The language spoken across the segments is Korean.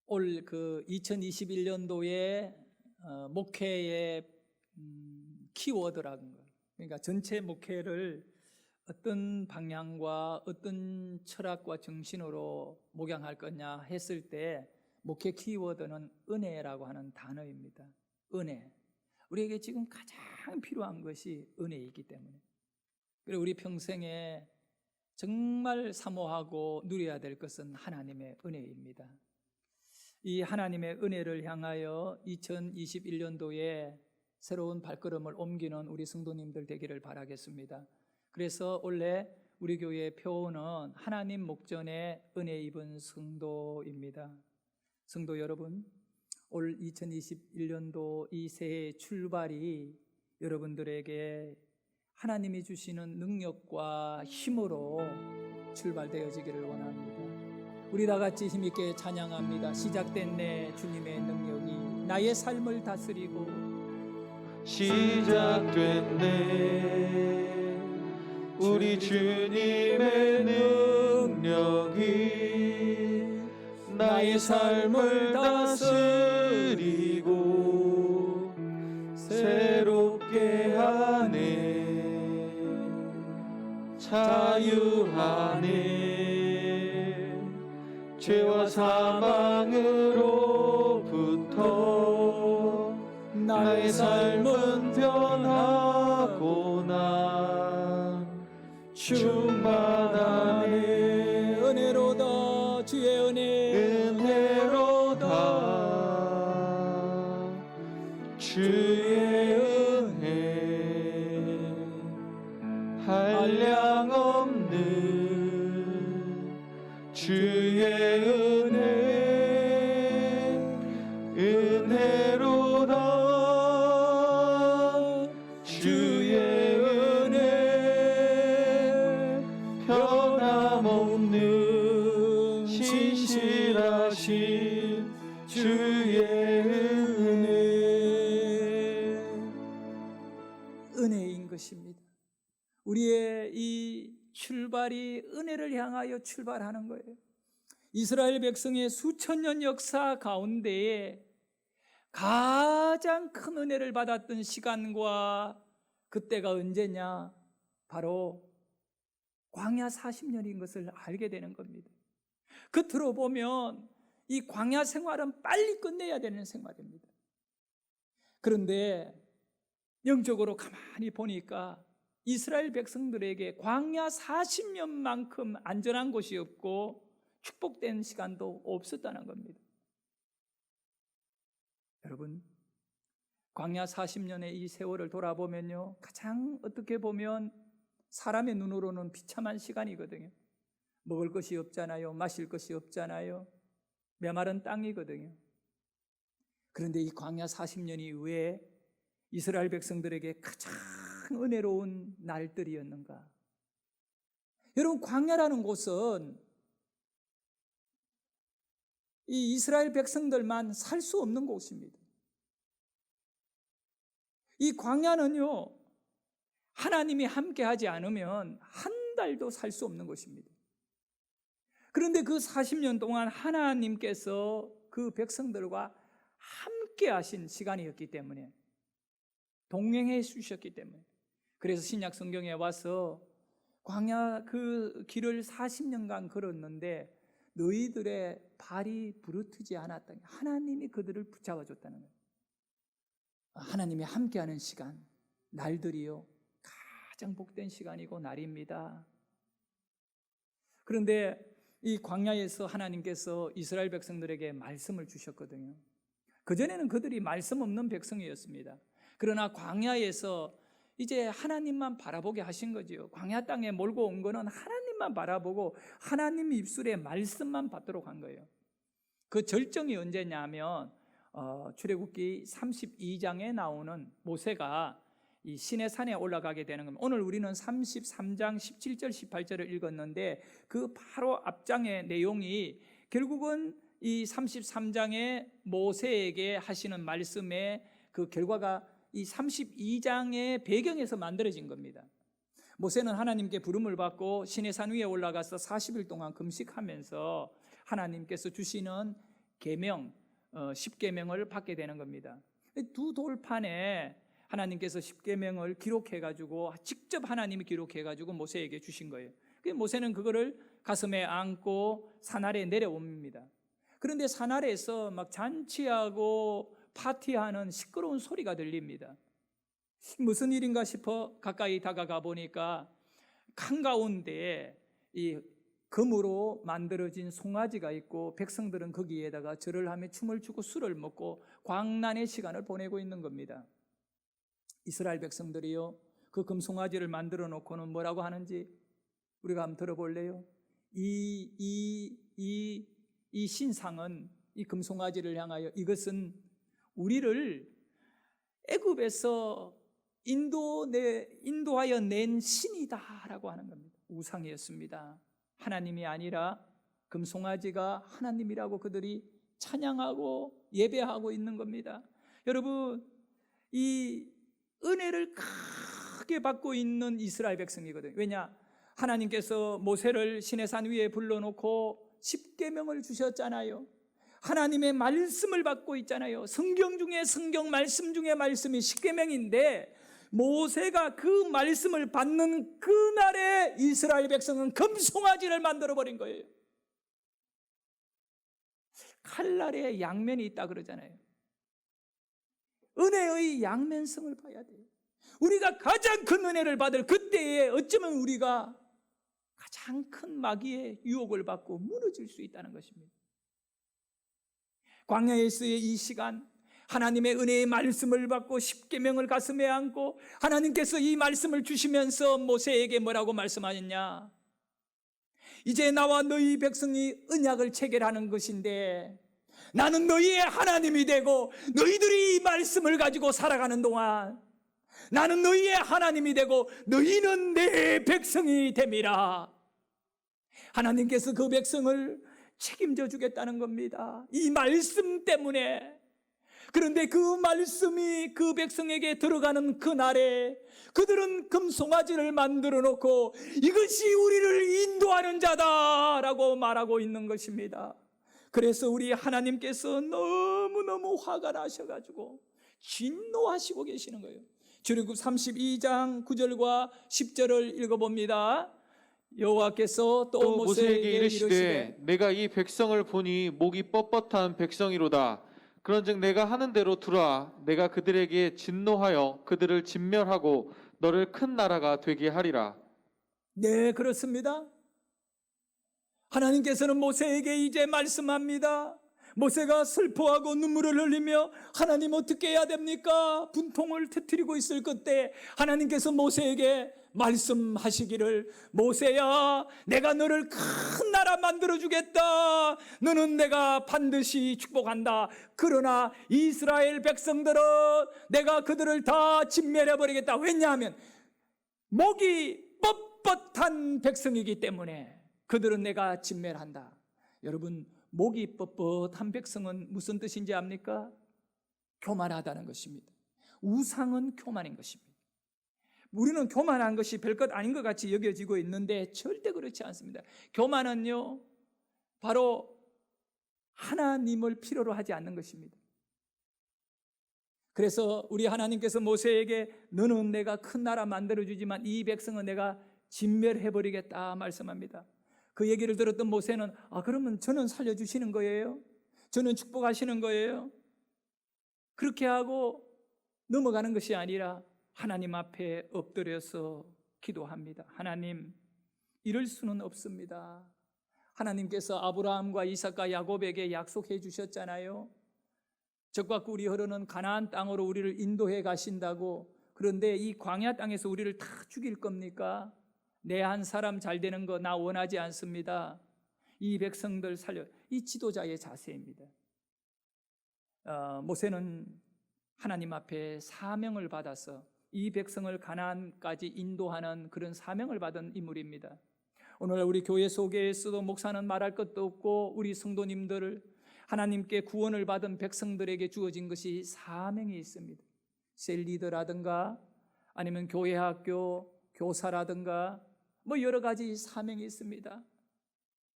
올 그 2021년도에 목회의 키워드라는 거. 그러니까 전체 목회를 어떤 방향과 어떤 철학과 정신으로 목양할 거냐 했을 때 목회 키워드는 은혜라고 하는 단어입니다. 은혜. 우리에게 지금 가장 필요한 것이 은혜이기 때문에. 그리고 우리 평생에 정말 사모하고 누려야 될 것은 하나님의 은혜입니다. 이 하나님의 은혜를 향하여 2021년도에 새로운 발걸음을 옮기는 우리 성도님들 되기를 바라겠습니다. 그래서 원래 우리 교회의 표어는 하나님 목전에 은혜 입은 성도입니다. 성도 여러분, 올 2021년도 이 새해 출발이 여러분들에게 하나님이 주시는 능력과 힘으로 출발되어지기를 원합니다. 우리 다 같이 힘있게 찬양합니다. 시작됐네 주님의 능력이 나의 삶을 다스리고. 시작됐네 우리 주님의 능력이 나의 삶을 다스리고 새롭게 하네. 자유하네. 죄와 사망으로부터 나의 삶은 변하고 난 충만하네. 은혜로다 주의 은혜. 은혜로다 주의 은혜. 한량 없는 주의 은혜. 은혜로다 주의 은혜. 변함없는 신실하신 주의 은혜. 은혜인 것입니다. 우리의 이 출발이 은혜를 향하여 출발하는 거예요. 이스라엘 백성의 수천 년 역사 가운데에 가장 큰 은혜를 받았던 시간과 그때가 언제냐? 바로 광야 40년인 것을 알게 되는 겁니다. 겉으로 보면 이 광야 생활은 빨리 끝내야 되는 생활입니다. 그런데 영적으로 가만히 보니까 이스라엘 백성들에게 광야 40년만큼 안전한 곳이 없고 축복된 시간도 없었다는 겁니다. 여러분, 광야 40년의 이 세월을 돌아보면요, 가장 어떻게 보면 사람의 눈으로는 비참한 시간이거든요. 먹을 것이 없잖아요. 마실 것이 없잖아요. 메마른 땅이거든요. 그런데 이 광야 40년이 왜 이스라엘 백성들에게 가장 은혜로운 날들이었는가? 여러분, 광야라는 곳은 이 이스라엘 백성들만 살 수 없는 곳입니다. 이 광야는요, 하나님이 함께 하지 않으면 한 달도 살 수 없는 것입니다. 그런데 그 40년 동안 하나님께서 그 백성들과 함께 하신 시간이었기 때문에, 동행해 주셨기 때문에, 그래서 신약 성경에 와서 광야 그 길을 40년간 걸었는데 너희들의 발이 부르트지 않았다. 하나님이 그들을 붙잡아 줬다는 거예요. 하나님이 함께하는 시간, 날들이요, 가장 복된 시간이고 날입니다. 그런데 이 광야에서 하나님께서 이스라엘 백성들에게 말씀을 주셨거든요. 그전에는 그들이 말씀 없는 백성이었습니다. 그러나 광야에서 이제 하나님만 바라보게 하신 거지요. 광야 땅에 몰고 온 거는 하나님만 바라보고 하나님 입술의 말씀만 받도록 한 거예요. 그 절정이 언제냐면 출애굽기 32장에 나오는 모세가 이 시내산에 올라가게 되는 겁니다. 오늘 우리는 33장 17절 18절을 읽었는데 그 바로 앞장의 내용이 결국은 이 33장에 모세에게 하시는 말씀의 그 결과가 이 32장의 배경에서 만들어진 겁니다. 모세는 하나님께 부름을 받고 시내산 위에 올라가서 40일 동안 금식하면서 하나님께서 주시는 계명, 10계명을 받게 되는 겁니다. 두 돌판에 하나님께서 10계명을 기록해가지고 직접 하나님이 기록해가지고 모세에게 주신 거예요. 모세는 그거를 가슴에 안고 산 아래에 내려옵니다. 그런데 산 아래에서 막 잔치하고 파티하는 시끄러운 소리가 들립니다. 무슨 일인가 싶어 가까이 다가가 보니까 한가운데에 이 금으로 만들어진 송아지가 있고 백성들은 거기에다가 절을 하며 춤을 추고 술을 먹고 광란의 시간을 보내고 있는 겁니다. 이스라엘 백성들이요, 그 금송아지를 만들어 놓고는 뭐라고 하는지 우리가 한번 들어볼래요? 이 신상은, 이 금송아지를 향하여 이것은 우리를 애굽에서 인도하여 낸 신이다라고 하는 겁니다. 우상이었습니다. 하나님이 아니라 금송아지가 하나님이라고 그들이 찬양하고 예배하고 있는 겁니다. 여러분, 이 은혜를 크게 받고 있는 이스라엘 백성이거든요. 왜냐? 하나님께서 모세를 시내산 위에 불러놓고 10계명을 주셨잖아요. 하나님의 말씀을 받고 있잖아요. 성경 중에 성경 말씀 중에 말씀이 10계명인데 모세가 그 말씀을 받는 그날에 이스라엘 백성은 금송아지를 만들어버린 거예요. 칼날에 양면이 있다 그러잖아요. 은혜의 양면성을 봐야 돼요. 우리가 가장 큰 은혜를 받을 그때에 어쩌면 우리가 가장 큰 마귀의 유혹을 받고 무너질 수 있다는 것입니다. 광야에서의 이 시간, 하나님의 은혜의 말씀을 받고 10계명을 가슴에 안고 하나님께서 이 말씀을 주시면서 모세에게 뭐라고 말씀하셨냐? 이제 나와 너희 백성이 언약을 체결하는 것인데 나는 너희의 하나님이 되고 너희들이 이 말씀을 가지고 살아가는 동안 나는 너희의 하나님이 되고 너희는 내 백성이 됨이라. 하나님께서 그 백성을 책임져 주겠다는 겁니다. 이 말씀 때문에. 그런데 그 말씀이 그 백성에게 들어가는 그날에 그들은 금송아지를 만들어 놓고 이것이 우리를 인도하는 자다라고 말하고 있는 것입니다. 그래서 우리 하나님께서 너무너무 화가 나셔가지고 진노하시고 계시는 거예요. 출애굽 32장 9절과 10절을 읽어봅니다. 여호와께서 또 모세에게 이르시되 내가 이 백성을 보니 목이 뻣뻣한 백성이로다. 그런즉 내가 하는 대로 두라. 내가 그들에게 진노하여 그들을 진멸하고 너를 큰 나라가 되게 하리라. 네, 그렇습니다. 하나님께서는 모세에게 이제 말씀합니다. 모세가 슬퍼하고 눈물을 흘리며 하나님 어떻게 해야 됩니까? 분통을 터뜨리고 있을 그때 하나님께서 모세에게 말씀하시기를 모세야 내가 너를 큰 나라 만들어주겠다. 너는 내가 반드시 축복한다. 그러나 이스라엘 백성들은 내가 그들을 다 진멸해버리겠다. 왜냐하면 목이 뻣뻣한 백성이기 때문에 그들은 내가 진멸한다. 여러분, 목이 뻣뻣한 백성은 무슨 뜻인지 압니까? 교만하다는 것입니다. 우상은 교만인 것입니다. 우리는 교만한 것이 별것 아닌 것 같이 여겨지고 있는데 절대 그렇지 않습니다. 교만은요, 바로 하나님을 필요로 하지 않는 것입니다. 그래서 우리 하나님께서 모세에게 너는 내가 큰 나라 만들어주지만 이 백성은 내가 진멸해버리겠다 말씀합니다. 그 얘기를 들었던 모세는 그러면 저는 살려주시는 거예요? 저는 축복하시는 거예요? 그렇게 하고 넘어가는 것이 아니라 하나님 앞에 엎드려서 기도합니다. 하나님, 이럴 수는 없습니다. 하나님께서 아브라함과 이삭과 야곱에게 약속해 주셨잖아요. 적과 꿀이 흐르는 가나안 땅으로 우리를 인도해 가신다고. 그런데 이 광야 땅에서 우리를 다 죽일 겁니까? 내 한 사람 잘 되는 거 나 원하지 않습니다. 이 백성들 살려. 이 지도자의 자세입니다. 모세는 하나님 앞에 사명을 받아서 이 백성을 가나안까지 인도하는 그런 사명을 받은 인물입니다. 오늘 우리 교회 속에서도 목사는 말할 것도 없고 우리 성도님들을 하나님께 구원을 받은 백성들에게 주어진 것이 사명이 있습니다. 셀리더라든가 아니면 교회 학교 교사라든가 여러 가지 사명이 있습니다.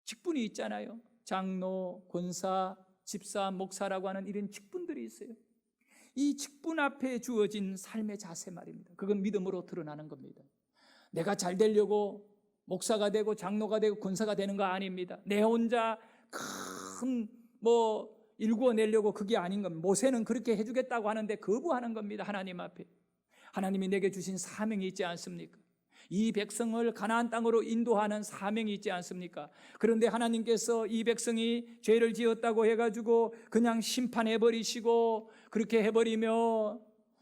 직분이 있잖아요. 장로, 권사, 집사, 목사라고 하는 이런 직분들이 있어요. 이 직분 앞에 주어진 삶의 자세 말입니다. 그건 믿음으로 드러나는 겁니다. 내가 잘 되려고 목사가 되고 장로가 되고 권사가 되는 거 아닙니다. 내 혼자 큰 일구어내려고 그게 아닌 겁니다. 모세는 그렇게 해주겠다고 하는데 거부하는 겁니다. 하나님 앞에. 하나님이 내게 주신 사명이 있지 않습니까? 이 백성을 가나안 땅으로 인도하는 사명이 있지 않습니까? 그런데 하나님께서 이 백성이 죄를 지었다고 해가지고 그냥 심판해버리시고 그렇게 해버리며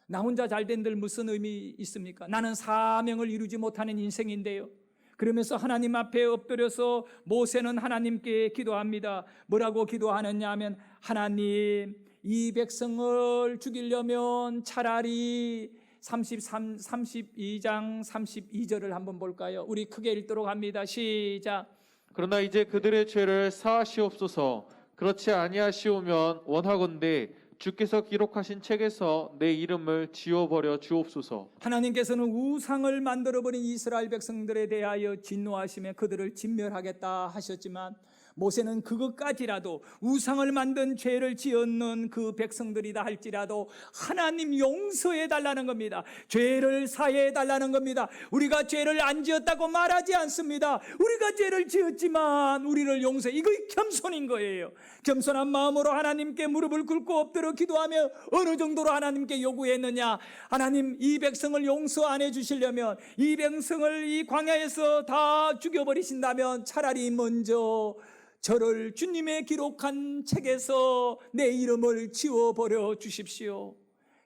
나 혼자 잘된들 무슨 의미 있습니까? 나는 사명을 이루지 못하는 인생인데요. 그러면서 하나님 앞에 엎드려서 모세는 하나님께 기도합니다. 뭐라고 기도하느냐 하면, 하나님, 이 백성을 죽이려면 차라리 32장 32절을 한번 볼까요? 우리 크게 읽도록 합니다. 시작. 그러나 이제 그들의 죄를 사하시옵소서. 그렇지 아니하시오면 원하건대 주께서 기록하신 책에서 내 이름을 지워버려 주옵소서. 하나님께서는 우상을 만들어버린 이스라엘 백성들에 대하여 진노하시며 그들을 진멸하겠다 하셨지만, 모세는 그것까지라도 우상을 만든 죄를 지었는 그 백성들이다 할지라도 하나님 용서해 달라는 겁니다. 죄를 사해 달라는 겁니다. 우리가 죄를 안 지었다고 말하지 않습니다. 우리가 죄를 지었지만 우리를 용서해. 이거 겸손인 거예요. 겸손한 마음으로 하나님께 무릎을 꿇고 엎드려 기도하며 어느 정도로 하나님께 요구했느냐. 하나님, 이 백성을 용서 안 해주시려면, 이 백성을 이 광야에서 다 죽여버리신다면 차라리 먼저 저를 주님의 기록한 책에서 내 이름을 지워버려 주십시오.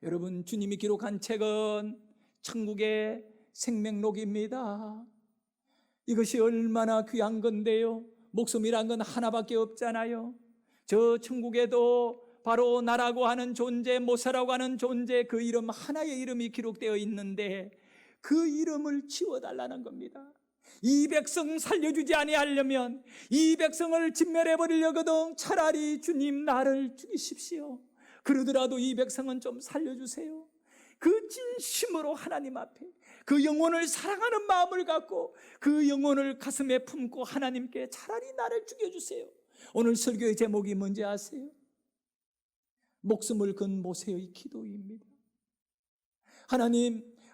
여러분, 주님이 기록한 책은 천국의 생명록입니다. 이것이 얼마나 귀한 건데요. 목숨이란 건 하나밖에 없잖아요. 저 천국에도 바로 나라고 하는 존재, 모세라고 하는 존재, 그 이름 하나의 이름이 기록되어 있는데 그 이름을 지워달라는 겁니다. 이 백성 살려주지 아니하려면, 이 백성을 진멸해버리려거든 차라리 주님 나를 죽이십시오. 그러더라도 이 백성은 좀 살려주세요. 그 진심으로 하나님 앞에 그 영혼을 사랑하는 마음을 갖고 그 영혼을 가슴에 품고 하나님께 차라리 나를 죽여주세요. 오늘 설교의 제목이 뭔지 아세요? 목숨을 건 모세의 기도입니다.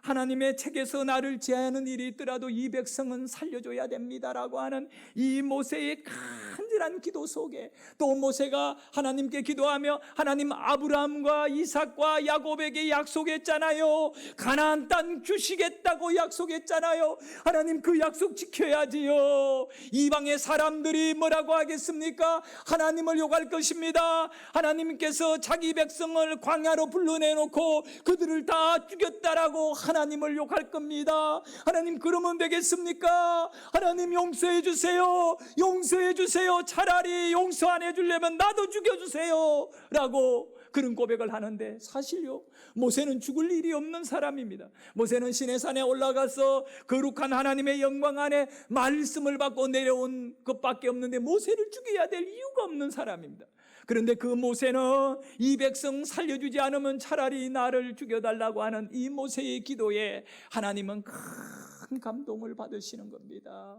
하나님의 책에서 나를 제하는 일이 있더라도 이 백성은 살려줘야 됩니다라고 하는 이 모세의 간절한 기도 속에, 또 모세가 하나님께 기도하며 하나님 아브라함과 이삭과 야곱에게 약속했잖아요. 가나안 땅 주시겠다고 약속했잖아요. 하나님, 그 약속 지켜야지요. 이방의 사람들이 뭐라고 하겠습니까? 하나님을 욕할 것입니다. 하나님께서 자기 백성을 광야로 불러내놓고 그들을 다 죽였다라고 하나님을 욕할 겁니다. 하나님, 그러면 되겠습니까? 하나님, 용서해 주세요. 용서해 주세요. 차라리 용서 안 해주려면 나도 죽여주세요 라고 그런 고백을 하는데, 사실요, 모세는 죽을 일이 없는 사람입니다. 모세는 시내산에 올라가서 거룩한 하나님의 영광 안에 말씀을 받고 내려온 것밖에 없는데 모세를 죽여야 될 이유가 없는 사람입니다. 그런데 그 모세는 이 백성 살려주지 않으면 차라리 나를 죽여달라고 하는 이 모세의 기도에 하나님은 큰 감동을 받으시는 겁니다.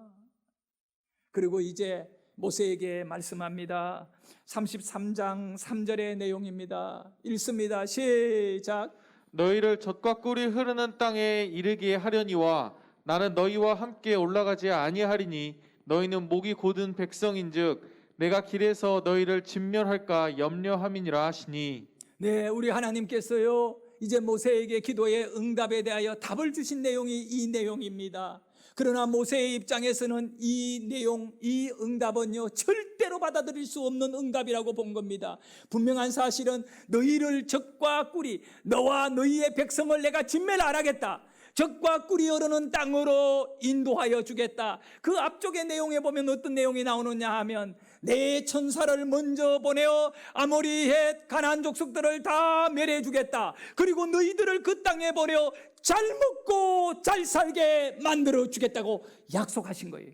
그리고 이제 모세에게 말씀합니다. 33장 3절의 내용입니다. 읽습니다. 시작. 너희를 젖과 꿀이 흐르는 땅에 이르게 하려니와 나는 너희와 함께 올라가지 아니하리니 너희는 목이 곧은 백성인즉 내가 길에서 너희를 진멸할까 염려함이니라 하시니. 네, 우리 하나님께서요, 이제 모세에게 기도의 응답에 대하여 답을 주신 내용이 이 내용입니다. 그러나 모세의 입장에서는 이 내용, 이 응답은요, 절대로 받아들일 수 없는 응답이라고 본 겁니다. 분명한 사실은 너희를 적과 꿀이, 너와 너희의 백성을 내가 진멸 안 하겠다, 적과 꿀이 흐르는 땅으로 인도하여 주겠다. 그 앞쪽의 내용에 보면 어떤 내용이 나오느냐 하면, 내 천사를 먼저 보내어 아모리, 헷, 가나안 족속들을 다 멸해 주겠다. 그리고 너희들을 그 땅에 보내어 잘 먹고 잘 살게 만들어 주겠다고 약속하신 거예요.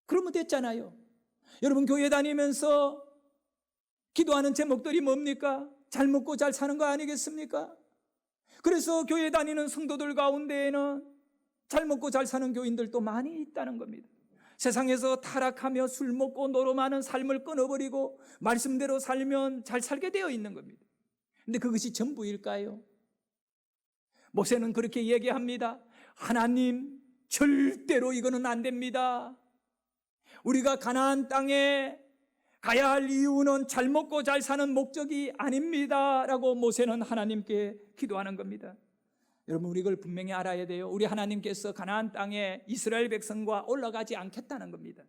그러면 됐잖아요. 여러분, 교회 다니면서 기도하는 제목들이 뭡니까? 잘 먹고 잘 사는 거 아니겠습니까? 그래서 교회 다니는 성도들 가운데에는 잘 먹고 잘 사는 교인들도 많이 있다는 겁니다. 세상에서 타락하며 술 먹고 노름하는 삶을 끊어버리고 말씀대로 살면 잘 살게 되어 있는 겁니다. 근데 그것이 전부일까요? 모세는 그렇게 얘기합니다. 하나님, 절대로 이거는 안 됩니다. 우리가 가나안 땅에 가야 할 이유는 잘 먹고 잘 사는 목적이 아닙니다 라고 모세는 하나님께 기도하는 겁니다. 여러분, 우리 이걸 분명히 알아야 돼요. 우리 하나님께서 가나안 땅에 이스라엘 백성과 올라가지 않겠다는 겁니다.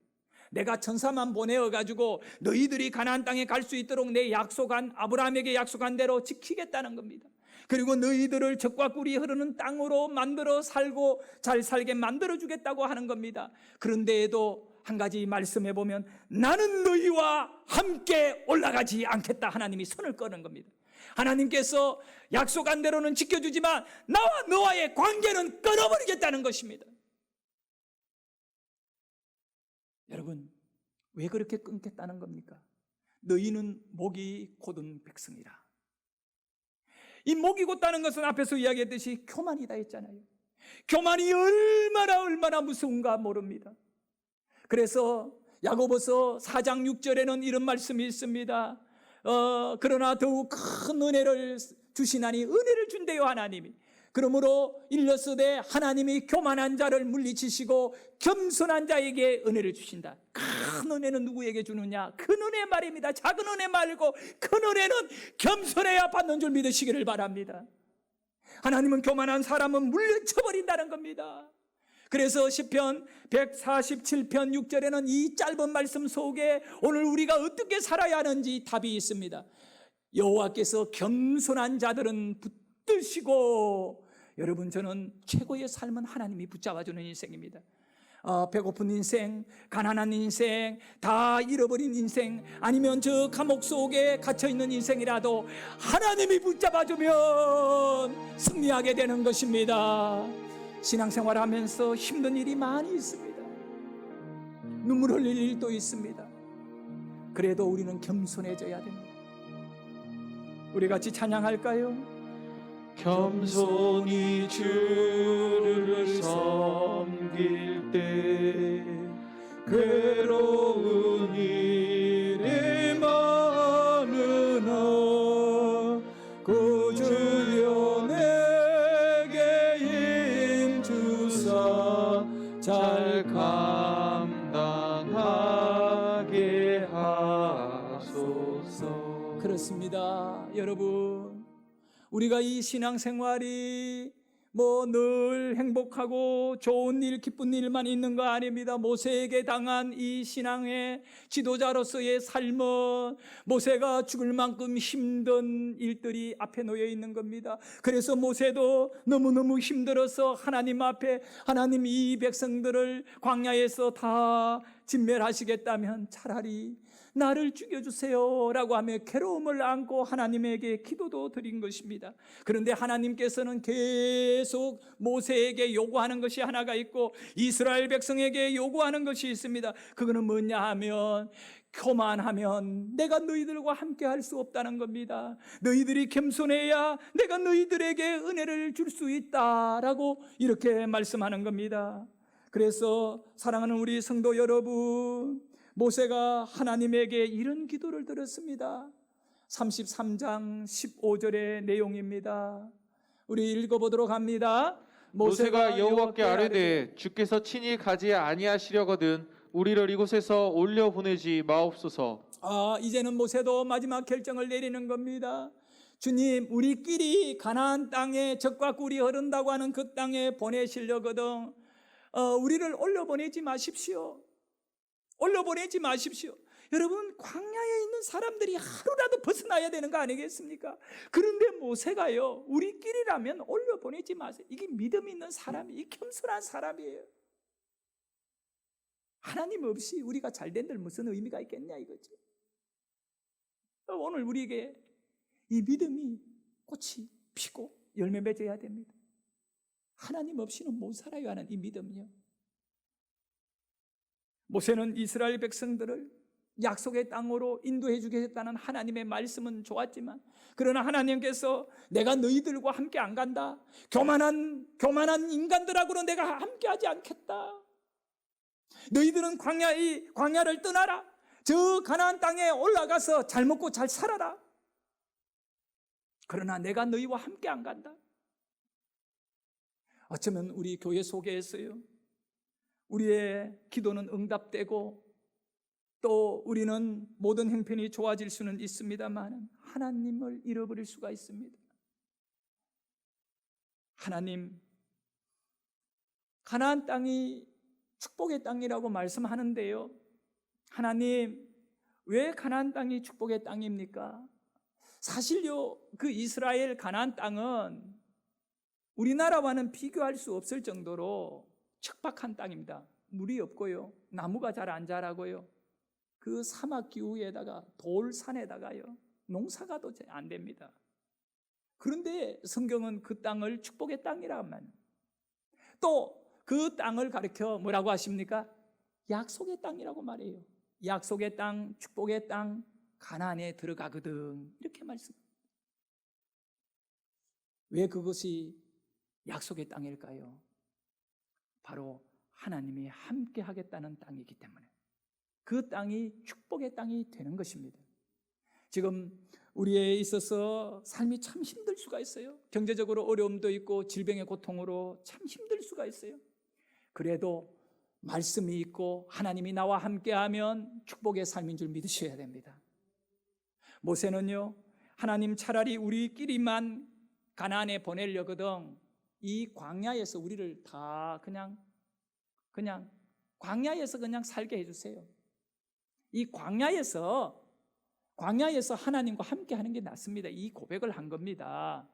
내가 천사만 보내어가지고 너희들이 가나안 땅에 갈 수 있도록 내 약속한, 아브라함에게 약속한 대로 지키겠다는 겁니다. 그리고 너희들을 젖과 꿀이 흐르는 땅으로 만들어 살고 잘 살게 만들어 주겠다고 하는 겁니다. 그런데에도 한 가지 말씀해 보면 나는 너희와 함께 올라가지 않겠다, 하나님이 선을 꺼는 겁니다. 하나님께서 약속한 대로는 지켜주지만 나와 너와의 관계는 끊어버리겠다는 것입니다. 여러분, 왜 그렇게 끊겠다는 겁니까? 너희는 목이 곧은 백성이라. 이 목이 곧다는 것은 앞에서 이야기했듯이 교만이다 했잖아요. 교만이 얼마나 무서운가 모릅니다. 그래서 야고보서 4장 6절에는 이런 말씀이 있습니다. 그러나 더욱 큰 은혜를 주시나니, 은혜를 준대요 하나님이. 그러므로 일러스되 하나님이 교만한 자를 물리치시고 겸손한 자에게 은혜를 주신다. 큰 은혜는 누구에게 주느냐? 큰 은혜 말입니다. 작은 은혜 말고 큰 은혜는 겸손해야 받는 줄 믿으시기를 바랍니다. 하나님은 교만한 사람은 물리쳐버린다는 겁니다. 그래서 시편 147편 6절에는 이 짧은 말씀 속에 오늘 우리가 어떻게 살아야 하는지 답이 있습니다. 여호와께서 겸손한 자들은 붙드시고, 여러분, 저는 최고의 삶은 하나님이 붙잡아주는 인생입니다. 배고픈 인생, 가난한 인생, 다 잃어버린 인생, 아니면 저 감옥 속에 갇혀있는 인생이라도 하나님이 붙잡아주면 승리하게 되는 것입니다. 신앙생활하면서 힘든 일이 많이 있습니다. 눈물 흘릴 일도 있습니다. 그래도 우리는 겸손해져야 됩니다. 우리 같이 찬양할까요? 겸손히 주를 섬길 때 괴로운 일이 많으나 구주여 내게 힘주사 잘 감당하게 하소서. 그렇습니다. 여러분, 우리가 이 신앙생활이 늘 행복하고 좋은 일, 기쁜 일만 있는 거 아닙니다. 모세에게 당한 이 신앙의 지도자로서의 삶은 모세가 죽을 만큼 힘든 일들이 앞에 놓여 있는 겁니다. 그래서 모세도 너무너무 힘들어서 하나님 앞에, 하나님 이 백성들을 광야에서 다 진멸하시겠다면 차라리 나를 죽여주세요 라고 하며 괴로움을 안고 하나님에게 기도도 드린 것입니다. 그런데 하나님께서는 계속 모세에게 요구하는 것이 하나가 있고 이스라엘 백성에게 요구하는 것이 있습니다. 그거는 뭐냐 하면, 교만하면 내가 너희들과 함께 할 수 없다는 겁니다. 너희들이 겸손해야 내가 너희들에게 은혜를 줄 수 있다라고 이렇게 말씀하는 겁니다. 그래서 사랑하는 우리 성도 여러분, 모세가 하나님에게 이런 기도를 드렸습니다. 33장 15절의 내용입니다. 우리 읽어보도록 합니다. 모세가 여호와께 아뢰되 주께서 친히 가지 아니하시려거든 우리를 이곳에서 올려 보내지 마옵소서. 이제는 모세도 마지막 결정을 내리는 겁니다. 주님, 우리끼리 가나안 땅에 젖과 꿀이 흐른다고 하는 그 땅에 보내시려거든 우리를 올려보내지 마십시오. 올려보내지 마십시오. 여러분, 광야에 있는 사람들이 하루라도 벗어나야 되는 거 아니겠습니까? 그런데 모세가요, 우리끼리라면 올려보내지 마세요. 이게 믿음 있는 사람이, 이 겸손한 사람이에요. 하나님 없이 우리가 잘된들 무슨 의미가 있겠냐 이거죠. 오늘 우리에게 이 믿음이 꽃이 피고 열매 맺어야 됩니다. 하나님 없이는 못 살아요 하는 이 믿음이요. 모세는 이스라엘 백성들을 약속의 땅으로 인도해 주겠다는 하나님의 말씀은 좋았지만, 그러나 하나님께서 내가 너희들과 함께 안 간다, 교만한 인간들하고는 내가 함께 하지 않겠다, 너희들은 광야를 떠나라. 저 가나안 땅에 올라가서 잘 먹고 잘 살아라. 그러나 내가 너희와 함께 안 간다. 어쩌면 우리 교회 속에서요, 우리의 기도는 응답되고 또 우리는 모든 형편이 좋아질 수는 있습니다만 하나님을 잃어버릴 수가 있습니다. 하나님, 가나안 땅이 축복의 땅이라고 말씀하는데요, 하나님, 왜 가나안 땅이 축복의 땅입니까? 사실요, 그 이스라엘 가나안 땅은 우리나라와는 비교할 수 없을 정도로 척박한 땅입니다. 물이 없고요, 나무가 잘 안 자라고요, 그 사막 기후에다가 돌산에다가요, 농사가 도 안 됩니다. 그런데 성경은 그 땅을 축복의 땅이라고 말해요. 또 그 땅을 가리켜 뭐라고 하십니까? 약속의 땅이라고 말해요. 약속의 땅, 축복의 땅, 가나안에 들어가거든, 이렇게 말씀합니다. 왜 그것이 약속의 땅일까요? 바로 하나님이 함께 하겠다는 땅이기 때문에 그 땅이 축복의 땅이 되는 것입니다. 지금 우리에 있어서 삶이 참 힘들 수가 있어요. 경제적으로 어려움도 있고 질병의 고통으로 참 힘들 수가 있어요. 그래도 말씀이 있고 하나님이 나와 함께하면 축복의 삶인 줄 믿으셔야 됩니다. 모세는요, 하나님 차라리 우리끼리만 가나안에 보내려거든 이 광야에서 우리를 다 그냥 광야에서 그냥 살게 해주세요. 이 광야에서 하나님과 함께 하는 게 낫습니다. 이 고백을 한 겁니다.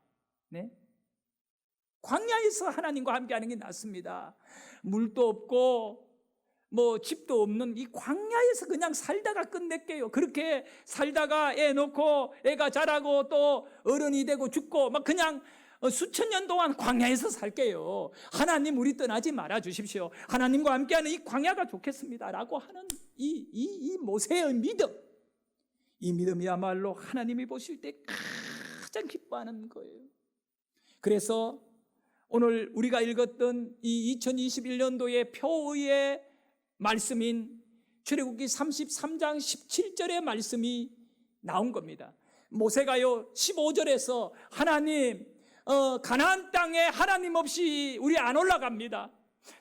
네? 광야에서 하나님과 함께 하는 게 낫습니다. 물도 없고 뭐 집도 없는 이 광야에서 그냥 살다가 끝낼게요. 그렇게 살다가 애 놓고 애가 자라고 또 어른이 되고 죽고 막 그냥 수천 년 동안 광야에서 살게요. 하나님 우리 떠나지 말아 주십시오. 하나님과 함께하는 이 광야가 좋겠습니다 라고 하는 이 모세의 믿음, 이 믿음이야말로 하나님이 보실 때 가장 기뻐하는 거예요. 그래서 오늘 우리가 읽었던 이 2021년도의 표의 말씀인 출애굽기 33장 17절의 말씀이 나온 겁니다. 모세가요 15절에서 하나님, 가나안 땅에 하나님 없이 우리 안 올라갑니다.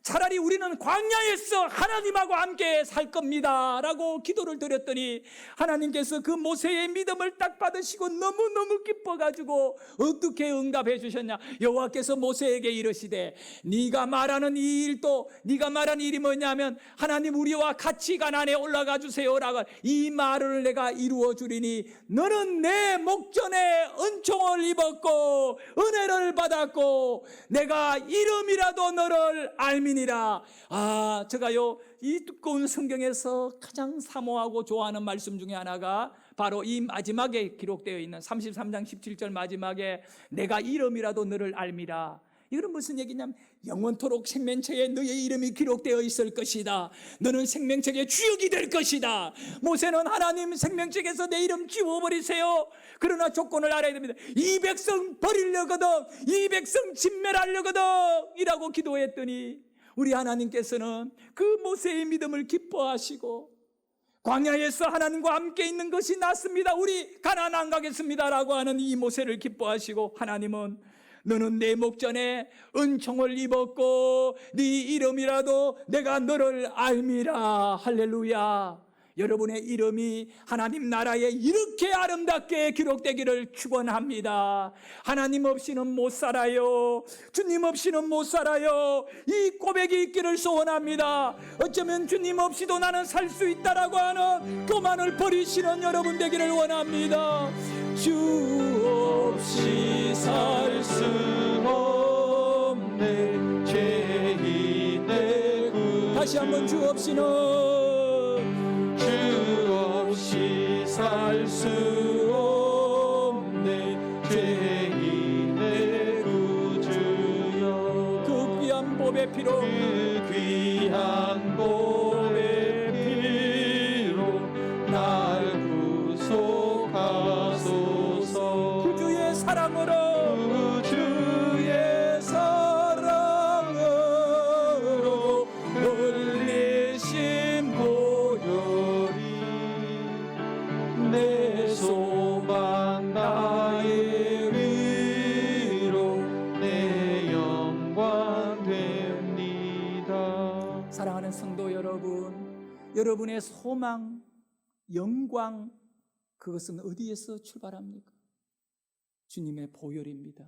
차라리 우리는 광야에서 하나님하고 함께 살 겁니다 라고 기도를 드렸더니 하나님께서 그 모세의 믿음을 딱 받으시고 너무너무 기뻐가지고 어떻게 응답해 주셨냐? 여호와께서 모세에게 이르시되 네가 말하는 이 일도, 네가 말하는 일이 뭐냐면 하나님 우리와 같이 가나안에 올라가 주세요라고, 이 말을 내가 이루어 주리니 너는 내 목전에 은총을 입었고 은혜를 받았고 내가 이름이라도 너를 알미니라. 제가요 이 두꺼운 성경에서 가장 사모하고 좋아하는 말씀 중에 하나가 바로 이 마지막에 기록되어 있는 33장 17절 마지막에 내가 이름이라도 너를 알미라. 이건 무슨 얘기냐면 영원토록 생명책에 너의 이름이 기록되어 있을 것이다. 너는 생명책의 주역이 될 것이다. 모세는 하나님 생명책에서 내 이름 지워버리세요. 그러나 조건을 알아야 됩니다. 이 백성 버리려거든, 이 백성 진멸하려거든 이라고 기도했더니 우리 하나님께서는 그 모세의 믿음을 기뻐하시고 광야에서 하나님과 함께 있는 것이 낫습니다, 우리 가나안 안 가겠습니다라고 하는 이 모세를 기뻐하시고 하나님은 너는 내 목전에 은총을 입었고 네 이름이라도 내가 너를 알미라. 할렐루야. 여러분의 이름이 하나님 나라에 이렇게 아름답게 기록되기를 축원합니다. 하나님 없이는 못 살아요. 주님 없이는 못 살아요. 이 고백이 있기를 소원합니다. 어쩌면 주님 없이도 나는 살 수 있다라고 하는 교만을 버리시는 여러분 되기를 원합니다. 주 없이 살 수 없네 죄인의 구. 다시 한번 주 없이는 살 수 없네 죄인의 구주여. 그 귀한 보배 피로, 그 귀한 보배 피로 날 구속하소서. 구주의 사랑으로, 구주의 사랑으로 놀리시 여러분의 소망, 영광, 그것은 어디에서 출발합니까? 주님의 보혈입니다.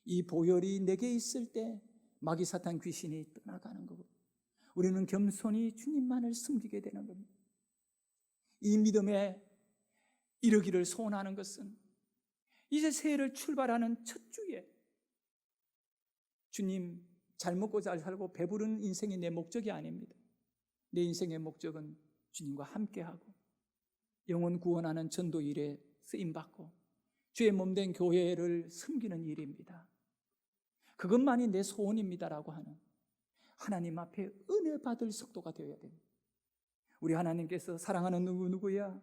이 보혈이 내게 있을 때 마귀 사탄 귀신이 떠나가는 거고, 우리는 겸손히 주님만을 숨기게 되는 겁니다. 이 믿음에 이르기를 소원하는 것은 이제 새해를 출발하는 첫 주에 주님, 잘 먹고 잘 살고 배부른 인생이 내 목적이 아닙니다. 내 인생의 목적은 주님과 함께하고 영혼 구원하는 전도 일에 쓰임받고 주의 몸된 교회를 섬기는 일입니다. 그것만이 내 소원입니다라고 하는 하나님 앞에 은혜 받을 속도가 되어야 됩니다. 우리 하나님께서 사랑하는 누구누구야,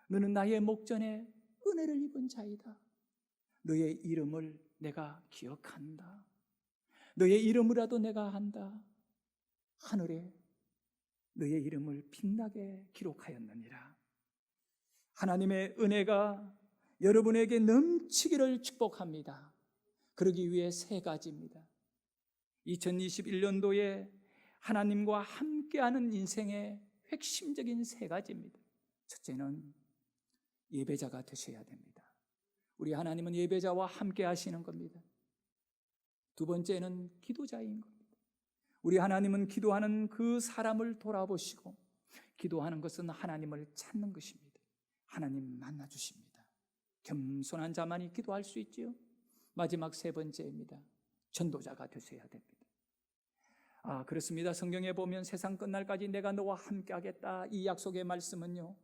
너는 나의 목전에 은혜를 입은 자이다. 너의 이름을 내가 기억한다. 너의 이름이라도 내가 한다. 하늘에 너의 이름을 빛나게 기록하였느니라. 하나님의 은혜가 여러분에게 넘치기를 축복합니다. 그러기 위해 세 가지입니다. 2021년도에 하나님과 함께하는 인생의 핵심적인 세 가지입니다. 첫째는 예배자가 되셔야 됩니다. 우리 하나님은 예배자와 함께 하시는 겁니다. 두 번째는 기도자인 겁니다. 우리 하나님은 기도하는 그 사람을 돌아보시고, 기도하는 것은 하나님을 찾는 것입니다. 하나님 만나주십니다. 겸손한 자만이 기도할 수 있지요. 마지막 세 번째입니다. 전도자가 되셔야 됩니다. 그렇습니다. 성경에 보면 세상 끝날까지 내가 너와 함께 하겠다, 이 약속의 말씀은요,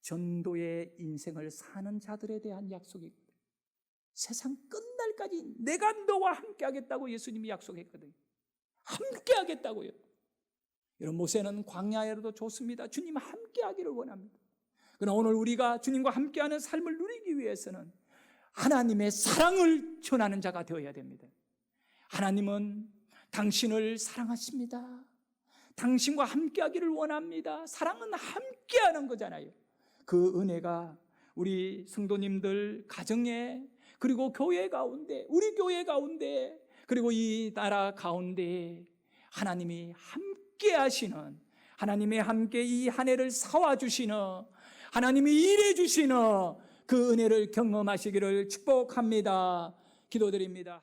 전도의 인생을 사는 자들에 대한 약속입니다. 세상 끝날까지 내가 너와 함께 하겠다고 예수님이 약속했거든요. 함께 하겠다고요. 여러분, 모세는 광야에도 좋습니다. 주님 함께 하기를 원합니다. 그러나 오늘 우리가 주님과 함께하는 삶을 누리기 위해서는 하나님의 사랑을 전하는 자가 되어야 됩니다. 하나님은 당신을 사랑하십니다. 당신과 함께하기를 원합니다. 사랑은 함께하는 거잖아요. 그 은혜가 우리 성도님들 가정에, 그리고 교회 가운데, 우리 교회 가운데, 그리고 이 나라 가운데 하나님이 함께 하시는, 하나님의 함께 이 한 해를 사와주시는, 하나님이 일해주시는 그 은혜를 경험하시기를 축복합니다. 기도드립니다.